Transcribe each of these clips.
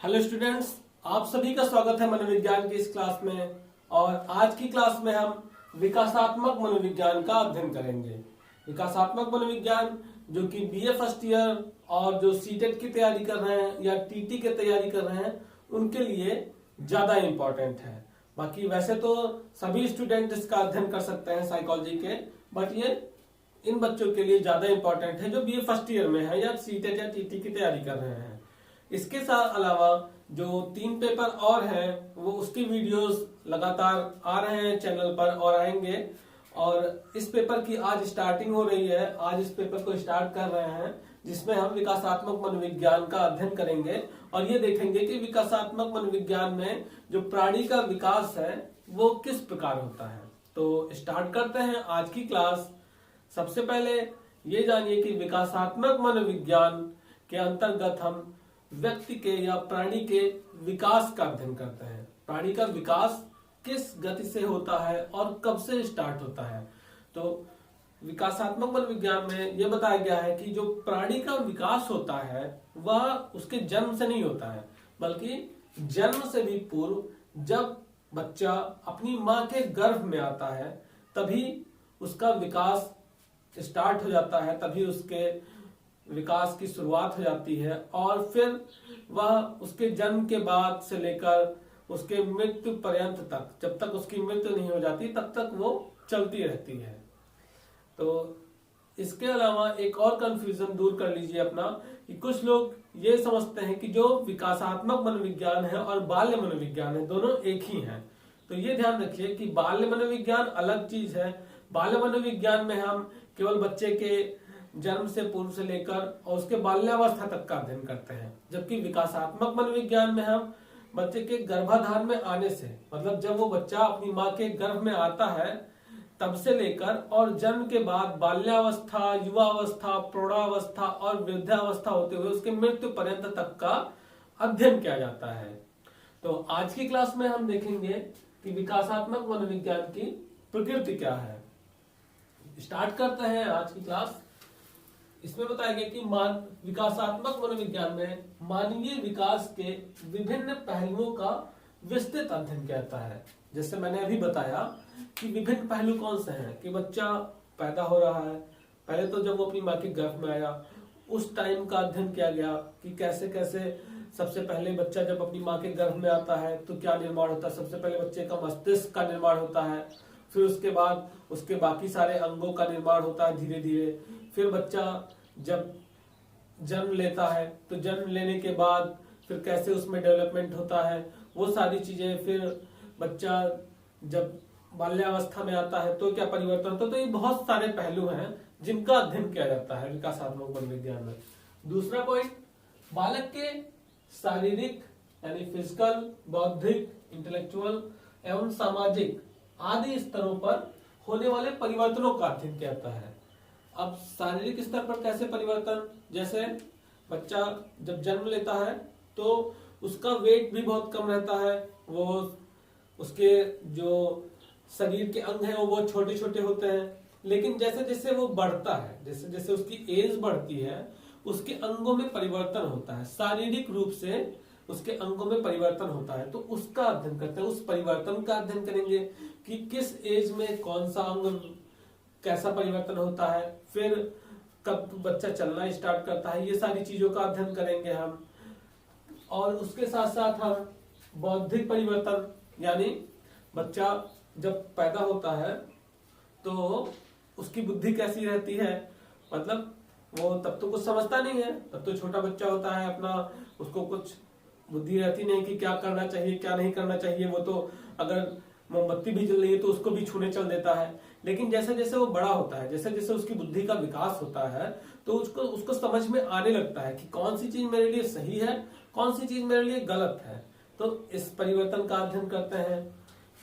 Hello students, आप सभी का स्वागत है मनोविज्ञान की इस क्लास में। और आज की क्लास में हम विकासात्मक मनोविज्ञान का अध्ययन करेंगे। विकासात्मक मनोविज्ञान जो कि बीए फर्स्ट ईयर और जो सीटेट की तैयारी कर रहे हैं या टीटी की तैयारी कर रहे हैं उनके लिए ज्यादा इंपॉर्टेंट है। बाकी वैसे तो सभी स्टूडेंट इसका अध्ययन कर सकते हैं साइकोलॉजी के, बट ये इन बच्चों के लिए ज्यादा इंपॉर्टेंट है जो बीए फर्स्ट ईयर में है या सीटेट या टीटी की तैयारी कर रहे हैं। इसके साथ अलावा जो 3 पेपर और हैं वो उसकी वीडियोस लगातार आ रहे हैं चैनल पर और आएंगे। और इस पेपर की आज स्टार्टिंग हो रही है, आज इस पेपर को स्टार्ट कर रहे हैं जिसमें हम विकासात्मक मनोविज्ञान का अध्ययन करेंगे और ये देखेंगे कि विकासात्मक मनोविज्ञान में जो प्राणी का विकास है वो किस प्रकार होता है। तो स्टार्ट करते हैं आज की क्लास। सबसे पहले ये जानिए कि विकासात्मक मनोविज्ञान के अंतर्गत हम व्यक्ति के या प्राणी के विकास का अध्ययन करते हैं। प्राणी का विकास किस गति से होता है और कब से स्टार्ट होता है। तो विकासात्मक मनोविज्ञान में यह बताया गया है कि जो प्राणी का विकास होता है वह उसके जन्म से नहीं होता है, बल्कि जन्म से भी पूर्व जब बच्चा अपनी माँ के गर्भ में आता है तभी उसका विकास स्टार्ट हो जाता है, तभी उसके विकास की शुरुआत हो जाती है। और फिर वह उसके जन्म के बाद से लेकर उसके मृत्यु पर्यंत तक, जब तक उसकी मृत्यु नहीं हो जाती तब तक वो चलती रहती है। तो इसके अलावा एक और कंफ्यूजन दूर कर लीजिए अपना कि कुछ लोग ये समझते हैं कि जो विकासात्मक मनोविज्ञान है और बाल्य मनोविज्ञान है दोनों एक ही हैं। तो ये ध्यान रखिए कि बाल्य मनोविज्ञान अलग चीज है। बाल्य मनोविज्ञान में हम केवल बच्चे के जन्म से पूर्व से लेकर और उसके बाल्यावस्था तक का अध्ययन करते हैं, जबकि विकासात्मक मनोविज्ञान में हम बच्चे के गर्भाधान में आने से, मतलब जब वो बच्चा अपनी माँ के गर्भ में आता है तब से लेकर और जन्म के बाद बाल्यावस्था, युवावस्था, प्रौढ़ावस्था और वृद्धावस्था होते हुए उसके मृत्यु पर्यंत तक का अध्ययन किया जाता है। तो आज की क्लास में हम देखेंगे कि विकासात्मक मनोविज्ञान की प्रकृति क्या है। स्टार्ट करते हैं आज की क्लास। इसमें बताया गया कि विकासात्मक मनोविज्ञान में मानवीय विकास के विभिन्न पहलुओं का विस्तृत अध्ययन किया जाता है। जैसे मैंने अभी बताया कि विभिन्न पहलू कौन से हैं कि बच्चा पैदा हो रहा है, पहले तो जब वो अपनी माँ के गर्भ में आया उस टाइम का अध्ययन किया गया कि कैसे कैसे सबसे पहले बच्चा जब अपनी माँ के गर्भ में आता है तो क्या निर्माण होता है। सबसे पहले बच्चे का मस्तिष्क का निर्माण होता है, फिर उसके बाद उसके बाकी सारे अंगों का निर्माण होता है धीरे धीरे। फिर बच्चा जब जन्म लेता है तो जन्म लेने के बाद फिर कैसे उसमें डेवलपमेंट होता है वो सारी चीजें। फिर बच्चा जब बाल्यावस्था में आता है तो क्या परिवर्तन होता है। तो ये बहुत सारे पहलू हैं जिनका अध्ययन किया जाता है विकासात्मक मनोविज्ञान में। दूसरा पॉइंट, बालक के शारीरिक यानी फिजिकल, बौद्धिक, इंटेलेक्चुअल एवं सामाजिक आदि स्तरों पर होने वाले परिवर्तनों का अध्ययन किया जाता है। अब शारीरिक स्तर पर कैसे परिवर्तन, जैसे बच्चा जब जन्म लेता है तो उसका वेट भी बहुत कम रहता है, वो उसके जो शरीर के अंग हैं वो बहुत छोटे छोटे होते हैं। लेकिन जैसे जैसे वो बढ़ता है, जैसे जैसे उसकी एज बढ़ती है उसके अंगों में परिवर्तन होता है, शारीरिक रूप से उसके अंगों में परिवर्तन होता है। तो उसका अध्ययन करते हैं, उस परिवर्तन का अध्ययन करेंगे कि किस एज में कौन सा अंग कैसा परिवर्तन होता है, फिर कब बच्चा चलना स्टार्ट करता है, ये सारी चीजों का अध्ययन करेंगे हम। और उसके साथ साथ हम बौद्धिक परिवर्तन यानी बच्चा जब पैदा होता है तो उसकी बुद्धि कैसी रहती है, मतलब वो तब तो कुछ समझता नहीं है, तब तो छोटा बच्चा होता है अपना, उसको कुछ बुद्धि रहती नहीं कि क्या करना चाहिए क्या नहीं करना चाहिए। वो तो अगर मोमबत्ती भी जल रही है तो उसको भी छूने चल देता है। लेकिन जैसे जैसे वो बड़ा होता है, जैसे जैसे उसकी बुद्धि का विकास होता है तो उसको समझ में आने लगता है कि कौन सी चीज मेरे लिए सही है, कौन सी चीज मेरे लिए गलत है। तो इस परिवर्तन का अध्ययन करते हैं।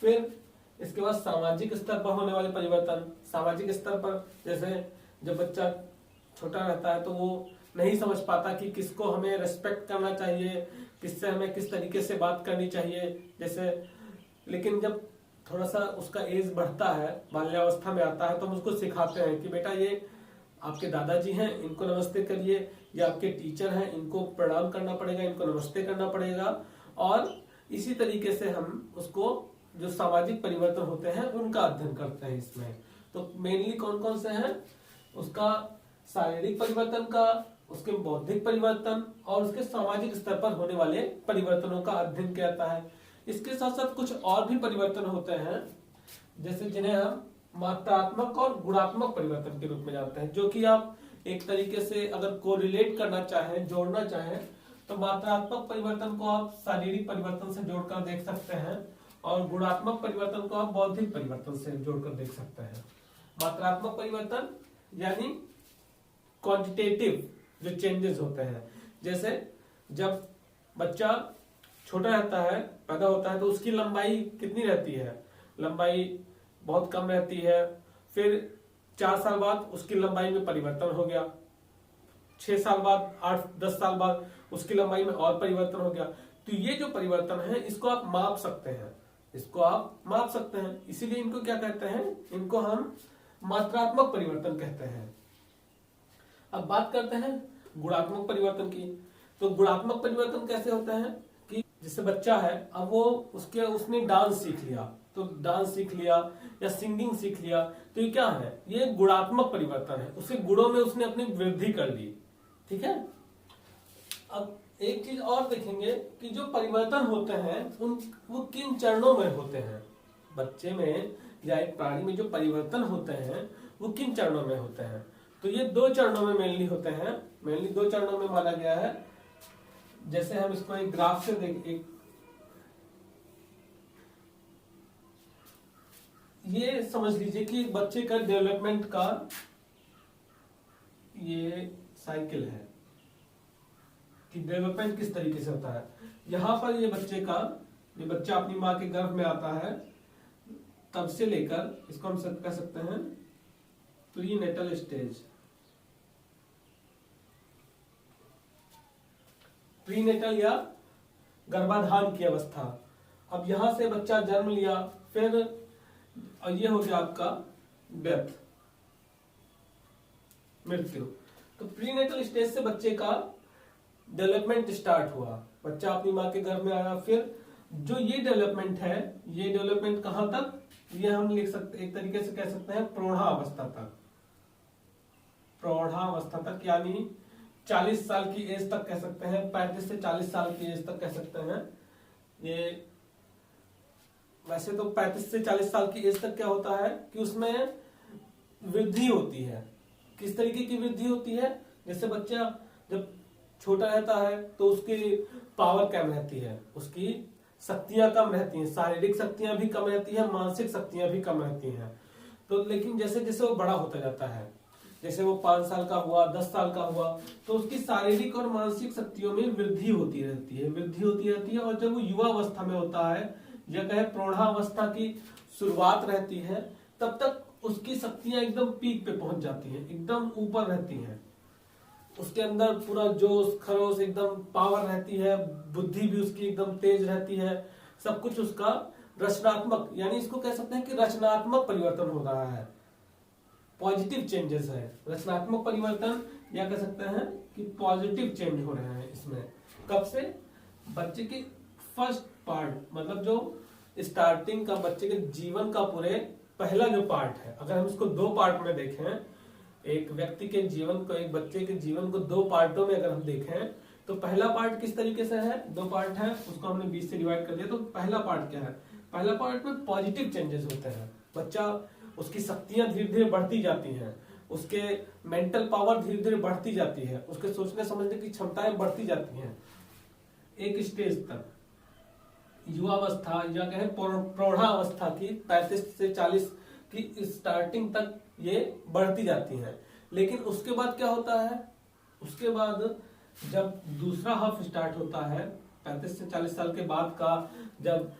फिर इसके बाद सामाजिक स्तर पर होने वाले परिवर्तन। सामाजिक स्तर पर जैसे जब बच्चा छोटा रहता है तो वो नहीं समझ पाता कि किसको हमें रेस्पेक्ट करना चाहिए, किससे हमें किस तरीके से बात करनी चाहिए जैसे। लेकिन जब थोड़ा सा उसका एज बढ़ता है, बाल्यावस्था में आता है, तो हम उसको सिखाते हैं कि बेटा ये आपके दादाजी हैं, इनको नमस्ते करिए, ये आपके टीचर हैं, इनको प्रणाम करना पड़ेगा, इनको नमस्ते करना पड़ेगा। और इसी तरीके से हम उसको जो सामाजिक परिवर्तन होते हैं उनका अध्ययन करते हैं इसमें। तो मेनली कौन कौन से हैं, उसका शारीरिक परिवर्तन का, उसके बौद्धिक परिवर्तन और उसके सामाजिक स्तर पर होने वाले परिवर्तनों का अध्ययन किया जाता है। इसके साथ साथ कुछ और भी परिवर्तन होते हैं, जैसे जिन्हें हम मात्रात्मक और गुणात्मक परिवर्तन के रूप में जानते हैं, जो कि आप एक तरीके से अगर कोरिलेट करना चाहें, जोड़ना चाहें, तो मात्रात्मक परिवर्तन को आप शारीरिक परिवर्तन से जोड़कर देख सकते हैं और गुणात्मक परिवर्तन को आप बौद्धिक परिवर्तन से जोड़कर देख सकते हैं। मात्रात्मक परिवर्तन यानी क्वांटिटेटिव जो चेंजेस होते हैं, जैसे जब बच्चा छोटा रहता है, पैदा होता है, तो उसकी लंबाई कितनी रहती है, लंबाई बहुत कम रहती है। फिर 4 साल बाद उसकी लंबाई में परिवर्तन हो गया, 6 साल बाद, 8-10 साल बाद उसकी लंबाई में और परिवर्तन हो गया। तो ये जो परिवर्तन है इसको आप माप सकते हैं, इसको आप माप सकते हैं, इसीलिए इनको क्या कहते हैं, इनको हम मात्रात्मक परिवर्तन कहते हैं। अब बात करते हैं गुणात्मक परिवर्तन की। तो गुणात्मक परिवर्तन कैसे होते हैं कि जैसे बच्चा है, अब वो उसने डांस सीख लिया, तो डांस सीख लिया या सिंगिंग सीख लिया, तो ये क्या है, ये गुणात्मक परिवर्तन है, उसके गुणों में उसने अपनी वृद्धि कर ली। ठीक है। अब एक चीज और देखेंगे कि जो परिवर्तन होते हैं वो किन चरणों में होते हैं। बच्चे में या एक प्राणी में जो परिवर्तन होते हैं वो किन चरणों में होते हैं, तो ये 2 चरणों में मेनली होते हैं, मेनली 2 चरणों में माना गया है। जैसे हम इसको एक ग्राफ से देख, ये समझ लीजिए कि बच्चे का डेवलपमेंट का ये साइकिल है कि डेवलपमेंट किस तरीके से होता है। यहां पर ये बच्चा अपनी माँ के गर्भ में आता है, तब से लेकर इसको हम कह सकते हैं प्रीनेटल स्टेज, प्रीनेटल या गर्भाधान की अवस्था। अब यहां से बच्चा जन्म लिया, फिर ये हो गया आपका डेथ, मृत्यु। तो प्रीनेटल स्टेज से बच्चे का डेवलपमेंट स्टार्ट हुआ, बच्चा अपनी माँ के गर्भ में आया, फिर जो ये डेवलपमेंट है, ये डेवलपमेंट कहां तक, ये हम लिख सकते, एक तरीके से कह सकते हैं प्रौढ़ावस्था तक, प्रौढ़ावस्था तक यानी 40 साल की एज तक कह सकते हैं, 35 से 40 साल की एज तक कह सकते हैं। ये वैसे तो 35 से 40 साल की एज तक क्या होता है कि उसमें वृद्धि होती है। किस तरीके की वृद्धि होती है, जैसे बच्चा जब छोटा रहता है तो उसकी पावर कम रहती है, उसकी शक्तियां कम रहती हैं, शारीरिक शक्तियां भी कम रहती हैं, मानसिक शक्तियां भी कम रहती हैं। तो लेकिन जैसे जैसे वो बड़ा होता जाता है, जैसे वो 5 साल का हुआ, 10 साल का हुआ, तो उसकी शारीरिक और मानसिक शक्तियों में वृद्धि होती रहती है। और जब वो युवा अवस्था में होता है या कहे प्रौढ़ावस्था की शुरुआत रहती है, तब तक उसकी शक्तियां एकदम पीक पे पहुंच जाती हैं, एकदम ऊपर रहती हैं, उसके अंदर पूरा जोश खरोश एकदम पावर रहती है, बुद्धि भी उसकी एकदम तेज रहती है, सब कुछ उसका रचनात्मक, यानी इसको कह सकते हैं कि रचनात्मक परिवर्तन हो रहा है, पॉजिटिव चेंजेस है, रचनात्मक परिवर्तन, या कह सकते हैं कि पॉजिटिव चेंज हो रहे हैं इसमें। कब से, बच्चे के फर्स्ट पार्ट, मतलब जो स्टार्टिंग का बच्चे के जीवन का पूरे पहला जो पार्ट है, अगर हम इसको 2 पार्ट में देखें, एक व्यक्ति के जीवन को, एक बच्चे के जीवन को 2 पार्टों में अगर हम देखें, तो पहला पार्ट किस तरीके से है, 2 पार्ट है, उसको हमने 20 से डिवाइड कर दिया। तो पहला पार्ट क्या है, पहला पार्ट में पॉजिटिव चेंजेस होते हैं, बच्चा, उसकी शक्तियां धीरे धीरे बढ़ती जाती हैं, उसके मेंटल पावर धीरे धीरे बढ़ती जाती है, उसके सोचने समझने की क्षमताएं बढ़ती जाती हैं। एक स्टेज तक युवावस्था या कहें प्रौढ़ावस्था की 35 से 40 की स्टार्टिंग तक ये बढ़ती जाती हैं। लेकिन उसके बाद क्या होता है, उसके बाद जब दूसरा हाफ स्टार्ट होता है 35 से 40 साल के बाद का, जब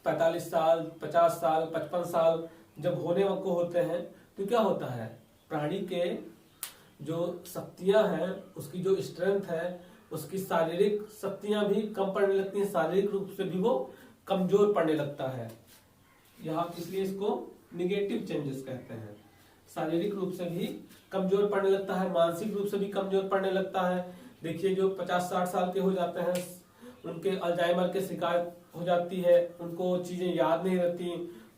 45 साल 50 साल 55 साल जब होने को होते हैं, तो क्या होता है, प्राणी के जो शक्तियां हैं, उसकी जो स्ट्रेंथ है, उसकी शारीरिक शक्तियां भी कम पड़ने लगती हैं, शारीरिक रूप से भी वो कमजोर पड़ने लगता है। यहाँ इसलिए इसको निगेटिव चेंजेस कहते हैं, शारीरिक रूप से भी कमजोर पड़ने लगता है, मानसिक रूप से भी कमजोर पड़ने लगता है, देखिए जो 50-60 साल के हो जाते हैं उनके अल्जाइमर के शिकायत हो जाती है, उनको चीजें याद नहीं रहती,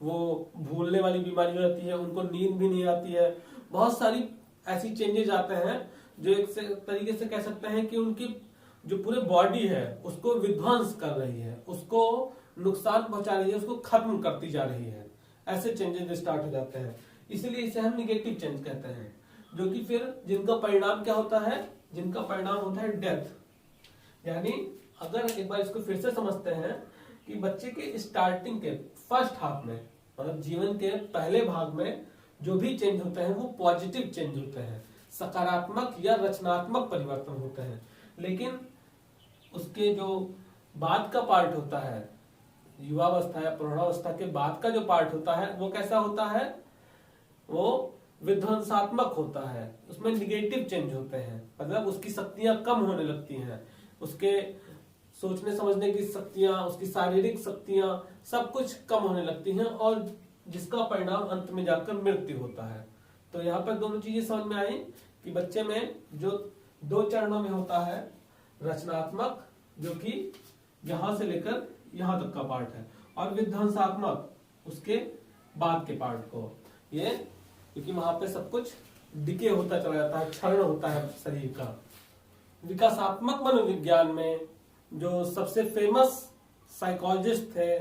वो भूलने वाली बीमारी रहती है, उनको नींद भी नहीं आती है, बहुत सारी ऐसी चेंजेस आते हैं जो एक तरीके से कह सकते हैं कि उनकी जो पूरे बॉडी है उसको विध्वंस कर रही है, उसको नुकसान पहुंचा रही है, उसको खत्म करती जा रही है। ऐसे चेंजेस स्टार्ट हो जाते हैं, इसलिए इसे हम निगेटिव चेंज कहते हैं, जो कि फिर जिनका परिणाम क्या होता है, जिनका परिणाम होता है डेथ। यानी अगर एक बार इसको फिर से समझते हैं कि बच्चे के स्टार्टिंग के फर्स्ट हाफ में, मतलब जीवन के पहले भाग में जो भी चेंज होते हैं वो पॉजिटिव चेंज होते हैं, सकारात्मक या रचनात्मक परिवर्तन होते हैं। लेकिन उसके जो बाद का पार्ट होता है, युवावस्था या प्रौढ़ावस्था के बाद का जो पार्ट होता है वो कैसा होता है, वो विध्वंसात्मक होता है, उसमें निगेटिव चेंज होते हैं, मतलब उसकी शक्तियां कम होने लगती हैं, उसके सोचने समझने की शक्तियां, उसकी शारीरिक शक्तियां सब कुछ कम होने लगती हैं, और जिसका परिणाम अंत में जाकर मृत्यु होता है। तो यहाँ पर दोनों चीजें समझ में आई कि बच्चे में जो 2 चरणों में होता है, रचनात्मक जो कि यहां से लेकर यहां तक का पार्ट है, और विध्वंसात्मक उसके बाद के पार्ट को, ये क्योंकि वहां पे सब कुछ डिके होता चला जाता है, क्षरण होता है शरीर का। विकासात्मक मनोविज्ञान में जो सबसे फेमस साइकोलॉजिस्ट थे,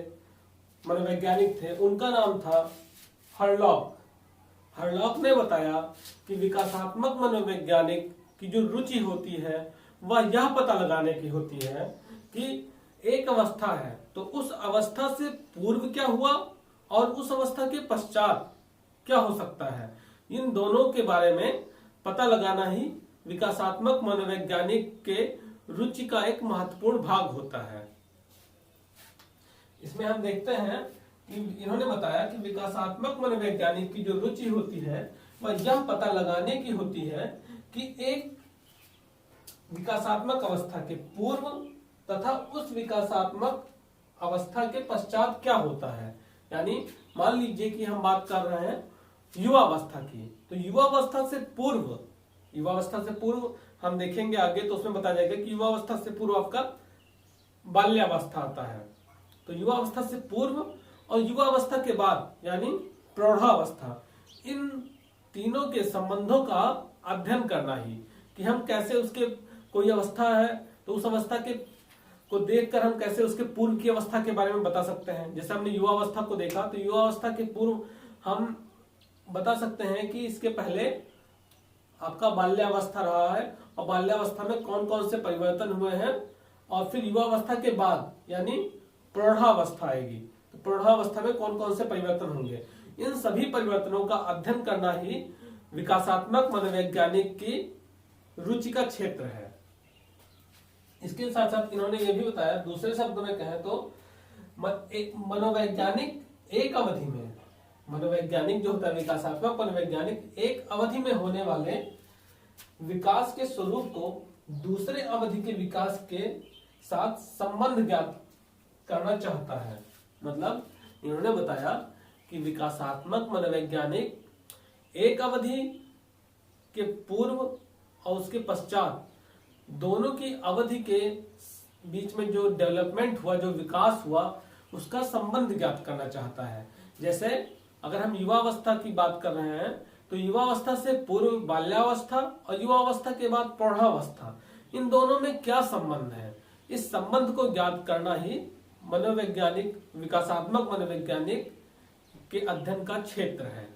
मनोवैज्ञानिक थे, उनका नाम था हरलॉक। हरलॉक ने बताया कि विकासात्मक मनोवैज्ञानिक की जो रुचि होती है वह यह पता लगाने की होती है कि एक अवस्था है तो उस अवस्था से पूर्व क्या हुआ और उस अवस्था के पश्चात क्या हो सकता है, इन दोनों के बारे में पता लगाना ही विकासात्मक मनोवैज्ञानिक के रुचि का एक महत्वपूर्ण भाग होता है। इसमें हम देखते हैं कि इन्होंने बताया कि विकासात्मक मनोवैज्ञानिक की जो रुचि होती है वह यह पता लगाने की होती है कि एक विकासात्मक अवस्था के पूर्व तथा उस विकासात्मक अवस्था के पश्चात क्या होता है। यानी मान लीजिए कि हम बात कर रहे हैं युवावस्था की, तो युवावस्था से पूर्व हम देखेंगे आगे तो उसमें बताया जाएगा कि युवावस्था से पूर्व आपका बाल्यावस्था आता है, तो युवावस्था से पूर्व और युवावस्था के बाद यानी प्रौढ़ावस्था, इन तीनों के संबंधों का अध्ययन करना ही, कि हम कैसे उसके कोई अवस्था है तो उस अवस्था के को देखकर हम कैसे उसके पूर्व की अवस्था के बारे में बता सकते हैं। जैसे हमने युवावस्था को देखा तो युवावस्था के पूर्व हम बता सकते हैं कि इसके पहले आपका बाल्यावस्था रहा है और बाल्यावस्था में कौन कौन से परिवर्तन हुए हैं, और फिर युवावस्था के बाद यानी प्रौढ़ावस्था आएगी तो प्रौढ़ावस्था में कौन कौन से परिवर्तन होंगे। इन सभी परिवर्तनों का अध्ययन करना ही विकासात्मक मनोवैज्ञानिक की रुचि का क्षेत्र है। इसके साथ साथ इन्होंने ये भी बताया, दूसरे शब्दों में कहें तो मनोवैज्ञानिक एक अवधि में, मनोवैज्ञानिक जो होता है विकासात्मक मनोवैज्ञानिक एक अवधि में होने वाले विकास के स्वरूप को दूसरे अवधि के विकास के साथ संबंध ज्ञात करना चाहता है। मतलब इन्होंने बताया कि विकासात्मक मनोवैज्ञानिक एक अवधि के पूर्व और उसके पश्चात दोनों की अवधि के बीच में जो डेवलपमेंट हुआ, जो विकास हुआ, उसका संबंध ज्ञात करना चाहता है। जैसे अगर हम युवावस्था की बात कर रहे हैं तो युवावस्था से पूर्व बाल्यावस्था और युवावस्था के बाद प्रौढ़ावस्था, इन दोनों में क्या संबंध है, इस संबंध को ज्ञात करना ही मनोवैज्ञानिक विकासात्मक मनोवैज्ञानिक के अध्ययन का क्षेत्र है।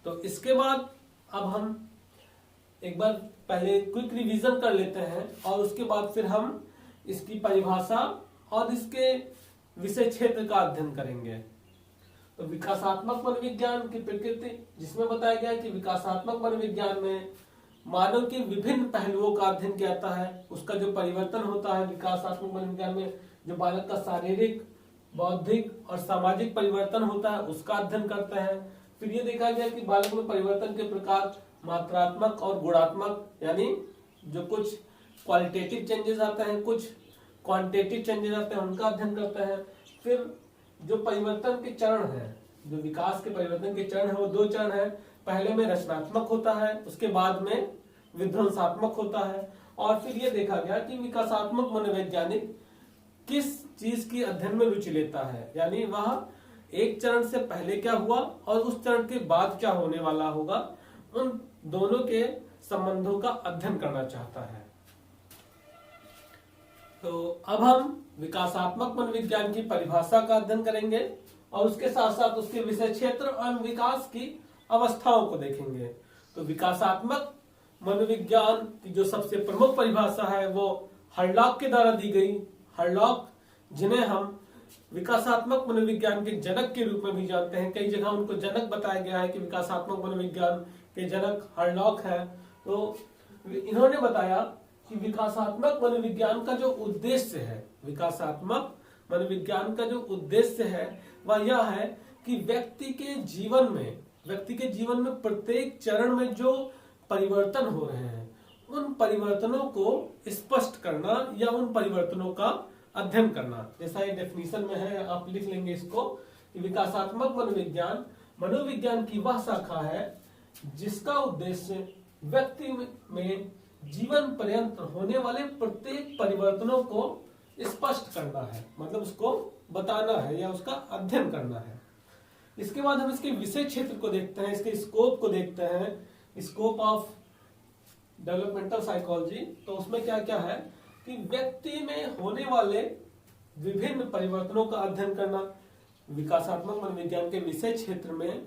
तो इसके बाद अब हम एक बार पहले क्विक रिवीजन कर लेते हैं और उसके बाद फिर हम इसकी परिभाषा और इसके विषय क्षेत्र का अध्ययन करेंगे। तो विकासात्मक मनोविज्ञान की प्रकृति, जिसमें बताया गया है कि विकासात्मक मनोविज्ञान में मानव के विभिन्न पहलुओं का अध्ययन किया जाता है, उसका जो परिवर्तन होता है विकासात्मक मनोविज्ञान में, जो बालक का शारीरिक, बौद्धिक और सामाजिक परिवर्तन होता है उसका अध्ययन करते हैं। फिर ये देखा गया कि बालक में परिवर्तन के प्रकार मात्रात्मक और गुणात्मक, यानी जो कुछ क्वालिटेटिव चेंजेस आते हैं, कुछ क्वांटिटेटिव चेंजेस आते हैं, उनका अध्ययन करते हैं। फिर जो परिवर्तन के चरण है, जो विकास के परिवर्तन के चरण है, वो 2 चरण है। पहले में रचनात्मक होता है, उसके बाद में विध्वंसात्मक होता है, और फिर ये देखा गया कि विकासात्मक मनोवैज्ञानिक किस चीज की अध्ययन में रुचि लेता है, यानी वह एक चरण से पहले क्या हुआ और उस चरण के बाद क्या होने वाला होगा, उन दोनों के संबंधों का अध्ययन करना चाहता है। तो अब हम विकासात्मक मनोविज्ञान की परिभाषा का अध्ययन करेंगे और उसके साथ साथ उसके विषय क्षेत्र और विकास की अवस्थाओं को देखेंगे। तो विकासात्मक मनोविज्ञान की जो सबसे प्रमुख परिभाषा है वो हरलॉक के द्वारा दी गई। हरलॉक, जिन्हें हम विकासात्मक मनोविज्ञान के जनक के रूप में भी जानते हैं, कई जगह उनको जनक बताया गया है कि विकासात्मक मनोविज्ञान के जनक हरलॉक हैं। तो इन्होंने बताया कि विकासात्मक मनोविज्ञान का जो उद्देश्य है, विकासात्मक मनोविज्ञान का जो उद्देश्य है वह यह है कि व्यक्ति के जीवन में प्रत्येक चरण में जो परिवर्तन हो रहे हैं उन परिवर्तनों को स्पष्ट करना या उन परिवर्तनों का अध्ययन करना। जैसा ये डेफिनेशन में है, आप लिख लेंगे इसको कि विकासात्मक मनोविज्ञान की वह शाखा है जिसका उद्देश्य व्यक्ति में जीवन पर्यंत होने वाले प्रत्येक परिवर्तनों को स्पष्ट करना है, मतलब उसको बताना है या उसका अध्ययन करना है। इसके बाद हम इसके विषय क्षेत्र को देखते हैं, इसके स्कोप को देखते हैं, स्कोप ऑफ डेवलपमेंटल साइकोलॉजी। तो उसमें क्या क्या है कि व्यक्ति में होने वाले विभिन्न परिवर्तनों का अध्ययन करना। विकासात्मक मनोविज्ञान के विषय क्षेत्र में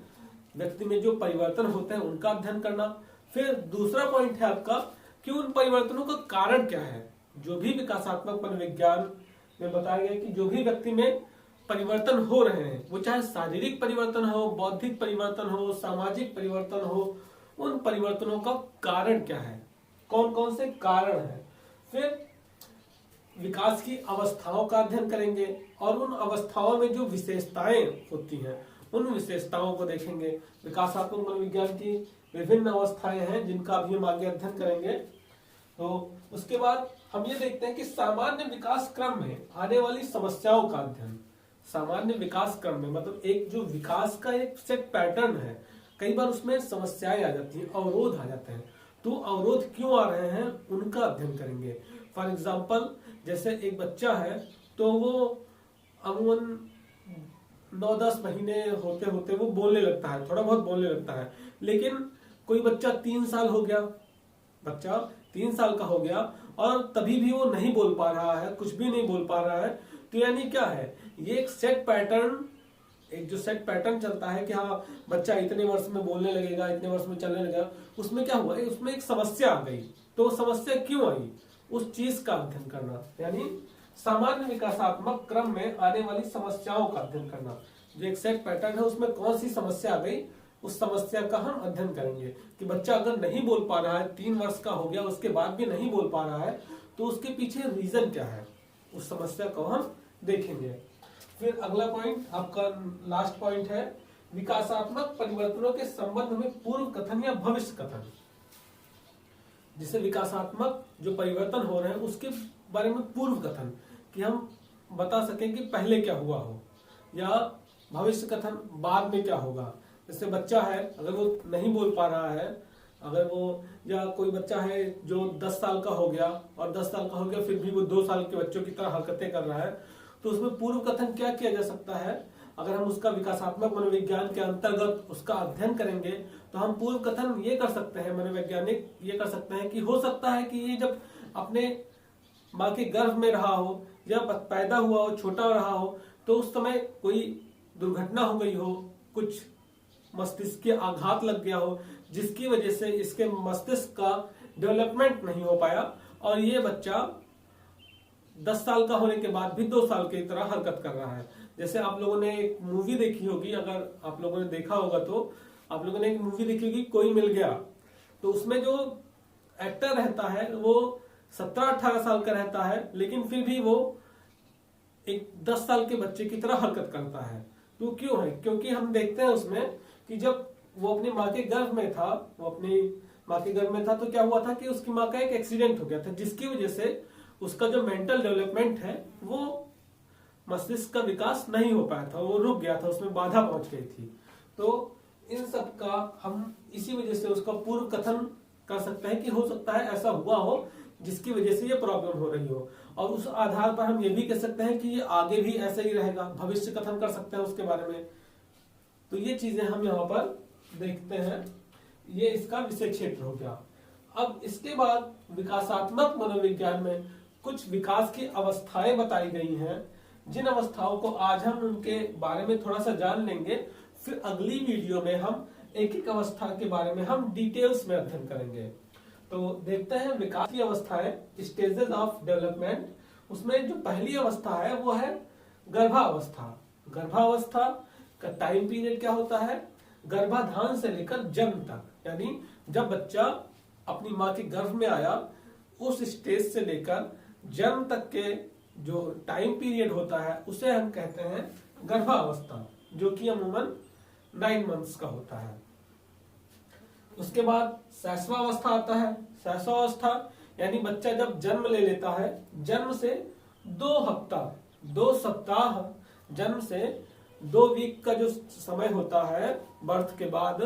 व्यक्ति में जो परिवर्तन होते हैं उनका अध्ययन करना। फिर दूसरा पॉइंट है आपका कि उन परिवर्तनों का कारण क्या है। जो भी विकासात्मक मनोविज्ञान में बताया गया कि जो भी व्यक्ति में परिवर्तन हो रहे हैं, वो चाहे शारीरिक परिवर्तन हो, बौद्धिक परिवर्तन हो, सामाजिक परिवर्तन हो, उन परिवर्तनों का कारण क्या है, कौन कौन से कारण हैं। फिर विकास की अवस्थाओं का अध्ययन करेंगे और उन अवस्थाओं में जो विशेषताएं होती हैं उन विशेषताओं को देखेंगे। विकासात्मक मनोविज्ञान की विभिन्न अवस्थाएं हैं जिनका अभी हम आगे अध्ययन करेंगे। तो उसके बाद हम ये देखते हैं कि सामान्य विकास क्रम में आने वाली समस्याओं का अध्ययन। सामान्य विकास क्रम में मतलब एक जो विकास का एक सेट पैटर्न है, कई बार उसमें समस्याएं आ जाती हैं, अवरोध आ जाते हैं। तो अवरोध क्यों आ रहे हैं उनका अध्ययन करेंगे। फॉर एग्जाम्पल, जैसे एक बच्चा है तो वो अमूमन 9-10 महीने होते होते वो बोलने लगता है, थोड़ा बहुत बोलने लगता है। लेकिन कोई बच्चा 3 साल हो गया, बच्चा 3 साल का हो गया और तभी भी वो नहीं बोल पा रहा है, कुछ भी नहीं बोल पा रहा है। तो यानी क्या है, ये एक सेट पैटर्न, एक जो सेट पैटर्न चलता है कि हाँ बच्चा इतने वर्ष में बोलने लगेगा, इतने वर्ष में चलने लगेगा, उसमें क्या हुआ, उसमें एक समस्या आ गई। तो समस्या क्यों आई, उस चीज का अध्ययन करना, यानी सामान्य विकासात्मक क्रम में आने वाली समस्याओं का अध्ययन करना। जो एक सेट पैटर्न है उसमें कौन सी समस्या आ गई, उस समस्या का हम अध्ययन करेंगे कि बच्चा अगर नहीं बोल पा रहा है, 3 वर्ष का हो गया उसके बाद भी नहीं बोल पा रहा है, तो उसके पीछे रीजन क्या है, उस समस्या को हम देखेंगे। फिर अगला पॉइंट आपका लास्ट पॉइंट है विकासात्मक परिवर्तनों के संबंध में पूर्व कथन या भविष्य कथन। जिसे विकासात्मक जो परिवर्तन हो रहे हैं उसके बारे में पूर्व कथन, कि हम बता सकें कि पहले क्या हुआ हो, या भविष्य कथन बाद में क्या होगा। जैसे बच्चा है, अगर वो नहीं बोल पा रहा है, अगर वो, या कोई बच्चा है जो 10 साल का हो गया और 10 साल का हो गया फिर भी वो 2 साल के बच्चों की तरह हरकतें कर रहा है, तो उसमें पूर्व कथन क्या किया जा सकता है। अगर हम उसका विकासात्मक मनोविज्ञान के अंतर्गत उसका अध्ययन करेंगे तो हम पूर्व कथन ये कर सकते हैं, मनोवैज्ञानिक ये कर सकते हैं कि हो सकता है कि ये जब अपने माँ के गर्भ में रहा हो या पैदा हुआ हो, छोटा रहा हो, तो उस समय कोई दुर्घटना हो गई हो, कुछ मस्तिष्क के आघात लग गया हो, जिसकी वजह से इसके मस्तिष्क का डेवलपमेंट नहीं हो पाया और ये बच्चा 10 साल का होने के बाद भी 2 साल की तरह हरकत कर रहा है। जैसे आप लोगों ने एक मूवी देखी होगी, अगर आप लोगों ने देखा होगा तो आप लोगों ने एक मूवी देखी होगी, कोई मिल गया। तो उसमें जो एक्टर रहता है वो 17-18 साल का रहता है, लेकिन फिर भी वो एक 10 साल के बच्चे की तरह हरकत करता है। तो क्यों है, क्योंकि हम देखते हैं उसमें कि जब वो अपनी माँ के गर्भ में था, तो क्या हुआ था कि उसकी माँ का एक एक्सीडेंट हो गया था, जिसकी वजह से उसका जो मेंटल डेवलपमेंट है, वो मस्तिष्क का विकास नहीं हो पाया था, वो रुक गया था, उसमें बाधा पहुंच गई थी। तो इन सब का हम इसी वजह से उसका पूर्व कथन कर सकते हैं कि हो सकता है ऐसा हुआ हो जिसकी वजह से ये प्रॉब्लम हो रही हो, और उस आधार पर हम ये भी कह सकते हैं कि ये आगे भी ऐसा ही रहेगा, भविष्य कथन कर सकते हैं उसके बारे में। तो ये चीजें हम यहाँ पर देखते हैं, ये इसका विषय क्षेत्र हो गया। अब इसके बाद विकासात्मक मनोविज्ञान में कुछ विकास की अवस्थाएं बताई गई हैं, जिन अवस्थाओं को आज हम उनके बारे में थोड़ा सा जान लेंगे। फिर अगली वीडियो में हम एक एक अवस्था के बारे में हम डिटेल्स में अध्ययन करेंगे। तो देखते हैं विकास की अवस्थाएं, स्टेजेस ऑफ डेवलपमेंट। उसमें जो पहली अवस्था है वो है गर्भावस्था। गर्भावस्था का टाइम पीरियड क्या होता है? गर्भाधान से लेकर जन्म तक, यानी जब बच्चा अपनी माँ के गर्भ में आया उस स्टेज से लेकर जन्म तक के जो टाइम पीरियड होता है उसे हम कहते हैं गर्भावस्था, जो कि अमूमन 9 मंथ्स का होता है। उसके बाद शैशवावस्था आता है। शैशवावस्था यानी बच्चा जब जन्म ले लेता है, जन्म से 2 सप्ताह जन्म से 2 वीक का जो समय होता है बर्थ के बाद,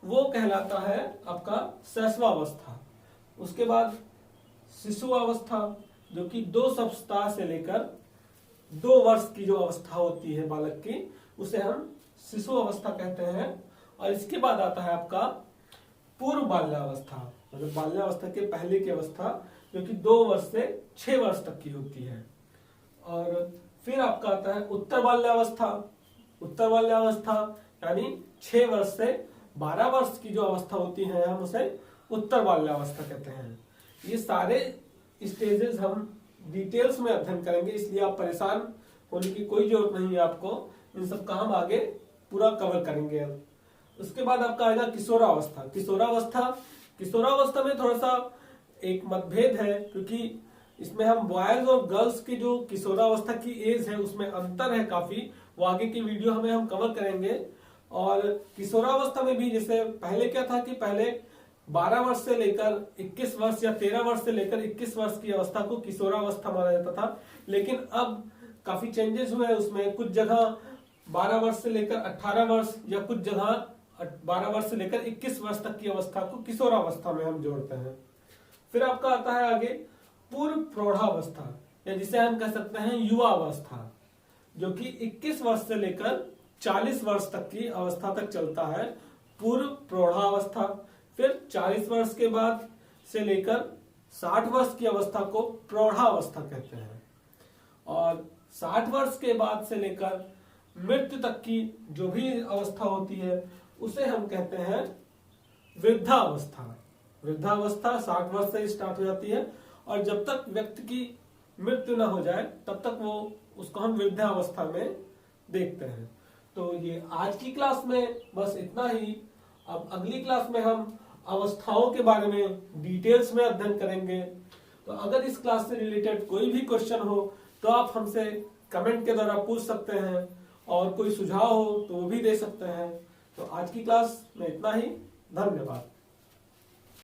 वो कहलाता है आपका शैशवावस्था। उसके बाद शिशुअवस्था, जो कि 2 सप्ताह से लेकर 2 वर्ष की जो अवस्था होती है बालक की, उसे हम शिशु अवस्था कहते हैं। और इसके बाद आता है आपका पूर्व बाल्यावस्था, मतलब बाल्यावस्था के पहले की अवस्था, जो कि 2 वर्ष से 6 वर्ष तक की होती है। और फिर आपका आता है उत्तर बाल्यावस्था। उत्तर बाल्यावस्था यानी 6 वर्ष से 12 वर्ष की जो अवस्था होती है हम उसे उत्तर बाल्यावस्था कहते हैं। ये सारे स्टेजेस हम डिटेल्स में अध्ययन करेंगे, इसलिए आप परेशान होने की कोई जरूरत नहीं है आपको। इन सब का हम आगे पूरा कवर करेंगे। उसके बाद आपका आएगा किशोरावस्था। किशोरावस्था में थोड़ा सा एक मतभेद है, क्योंकि इसमें हम बॉयज और गर्ल्स की जो किशोरावस्था की एज है उसमें अंतर है काफी। वो आगे की वीडियो हमें हम कवर करेंगे। और किशोरावस्था में भी जैसे पहले क्या था कि पहले 12 वर्ष से लेकर 21 वर्ष या 13 वर्ष से लेकर 21 वर्ष की अवस्था को किशोरावस्था माना जाता था, लेकिन अब काफी चेंजेस हुए हैं उसमें। कुछ जगह 12 वर्ष से लेकर 18 वर्ष या कुछ जगह 12 वर्ष से लेकर 21 वर्ष तक की अवस्था को किशोरावस्था में हम जोड़ते हैं। फिर आपका आता है आगे पूर्व प्रौढ़ावस्था, या जिसे हम कह सकते हैं युवा अवस्था, जो कि 21 वर्ष से लेकर 40 वर्ष तक की अवस्था तक चलता है, पूर्व प्रौढ़ावस्था। फिर 40 वर्ष के बाद से लेकर 60 वर्ष की अवस्था को प्रौढ़ावस्था कहते हैं। और 60 वर्ष के बाद से लेकर मृत्यु तक की जो भी अवस्था होती है उसे हम कहते हैं वृद्धावस्था। वृद्धावस्था 60 वर्ष से स्टार्ट हो जाती है, और जब तक व्यक्ति की मृत्यु न हो जाए तब तक वो उसको हम वृद्धावस्था में देखते हैं। तो ये आज की क्लास में बस इतना ही। अब अगली क्लास में हम अवस्थाओं के बारे में डिटेल्स में अध्ययन करेंगे। तो अगर इस क्लास से रिलेटेड कोई भी क्वेश्चन हो तो आप हमसे कमेंट के द्वारा पूछ सकते हैं, और कोई सुझाव हो तो वो भी दे सकते हैं। तो आज की क्लास में इतना ही। धन्यवाद।